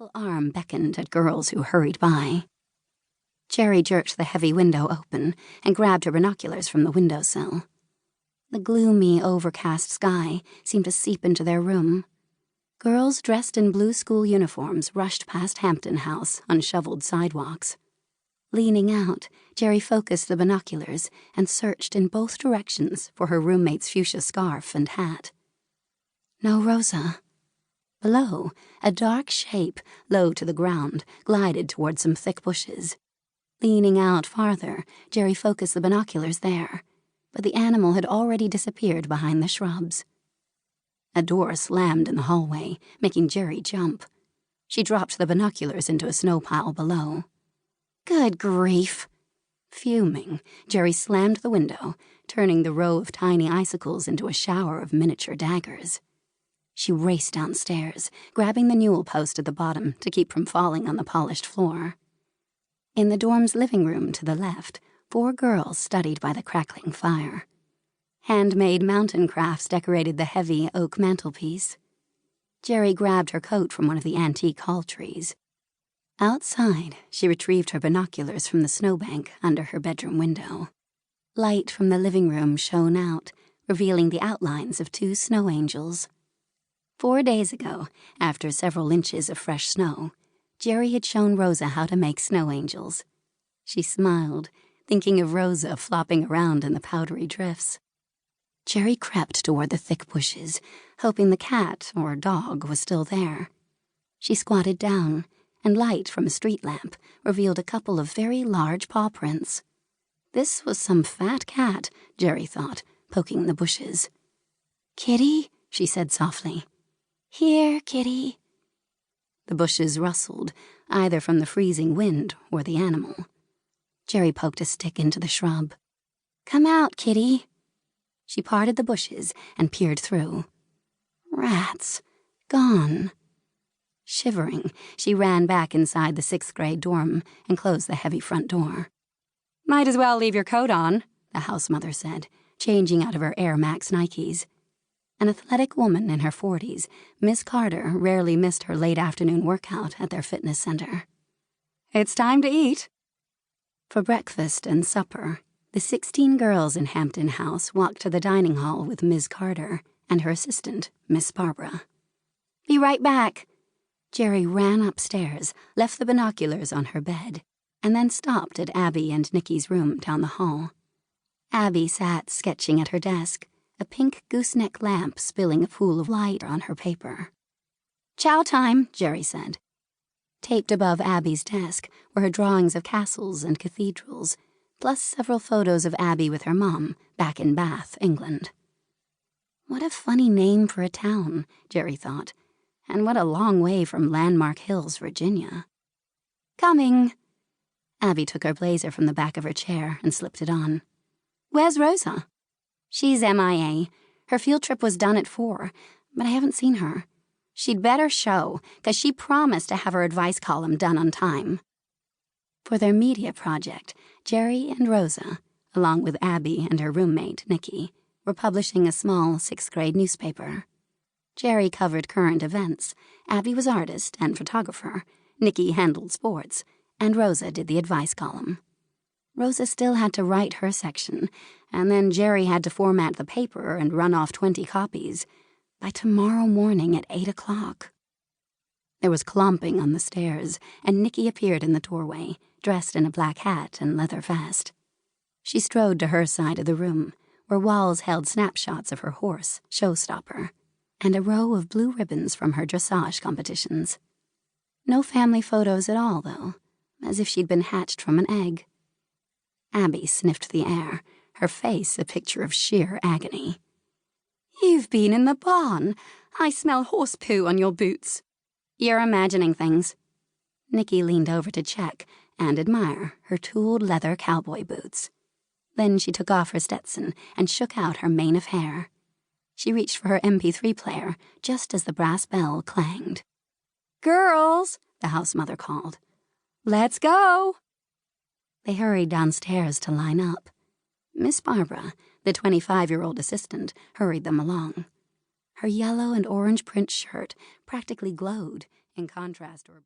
gentle arm beckoned at girls who hurried by. Jeri jerked the heavy window open and grabbed her binoculars from the windowsill. The gloomy, overcast sky seemed to seep into their room. Girls dressed in blue school uniforms rushed past Hampton House on shoveled sidewalks. Leaning out, Jeri focused the binoculars and searched in both directions for her roommate's fuchsia scarf and hat. No Rosa. Below, a dark shape, low to the ground, glided toward some thick bushes. Leaning out farther, Jeri focused the binoculars there, but the animal had already disappeared behind the shrubs. A door slammed in the hallway, making Jeri jump. She dropped the binoculars into a snow pile below. Good grief! Fuming, Jeri slammed the window, turning the row of tiny icicles into a shower of miniature daggers. She raced downstairs, grabbing the newel post at the bottom to keep from falling on the polished floor. In the dorm's living room to the left, 4 girls studied by the crackling fire. Handmade mountain crafts decorated the heavy oak mantelpiece. Jeri grabbed her coat from one of the antique hall trees. Outside, she retrieved her binoculars from the snowbank under her bedroom window. Light from the living room shone out, revealing the outlines of 2 snow angels. 4 days ago, after several inches of fresh snow, Jeri had shown Rosa how to make snow angels. She smiled, thinking of Rosa flopping around in the powdery drifts. Jeri crept toward the thick bushes, hoping the cat or dog was still there. She squatted down, and light from a street lamp revealed a couple of very large paw prints. This was some fat cat, Jeri thought, poking the bushes. "Kitty," she said softly. "Here, kitty." The bushes rustled, either from the freezing wind or the animal. Jeri poked a stick into the shrub. "Come out, kitty." She parted the bushes and peered through. Rats. Gone. Shivering, she ran back inside the 6th grade dorm and closed the heavy front door. "Might as well leave your coat on," the house mother said, changing out of her Air Max Nikes. An athletic woman in her 40s, Miss Carter rarely missed her late afternoon workout at their fitness center. "It's time to eat." For breakfast and supper, the 16 girls in Hampton House walked to the dining hall with Ms. Carter and her assistant, Miss Barbara. "Be right back." Jeri ran upstairs, left the binoculars on her bed, and then stopped at Abby and Nikki's room down the hall. Abby sat sketching at her desk, a pink gooseneck lamp spilling a pool of light on her paper. "Chow time," Jeri said. Taped above Abby's desk were her drawings of castles and cathedrals, plus several photos of Abby with her mom back in Bath, England. What a funny name for a town, Jeri thought, and what a long way from Landmark Hills, Virginia. "Coming." Abby took her blazer from the back of her chair and slipped it on. "Where's Rosa?" "She's MIA. Her field trip was done at 4, but I haven't seen her. She'd better show, 'cause she promised to have her advice column done on time." For their media project, Jeri and Rosa, along with Abby and her roommate, Nikki, were publishing a small 6th grade newspaper. Jeri covered current events, Abby was artist and photographer, Nikki handled sports, and Rosa did the advice column. Rosa still had to write her section, and then Jeri had to format the paper and run off 20 copies by tomorrow morning at 8 o'clock. There was clomping on the stairs, and Nikki appeared in the doorway, dressed in a black hat and leather vest. She strode to her side of the room, where walls held snapshots of her horse, Showstopper, and a row of blue ribbons from her dressage competitions. No family photos at all, though, as if she'd been hatched from an egg. Abby sniffed the air, her face a picture of sheer agony. "You've been in the barn. I smell horse poo on your boots." "You're imagining things." Nikki leaned over to check and admire her tooled leather cowboy boots. Then she took off her Stetson and shook out her mane of hair. She reached for her MP3 player just as the brass bell clanged. "Girls," the house mother called. "Let's go." They hurried downstairs to line up. Miss Barbara, the 25-year-old assistant, hurried them along. Her yellow and orange print shirt practically glowed in contrast to her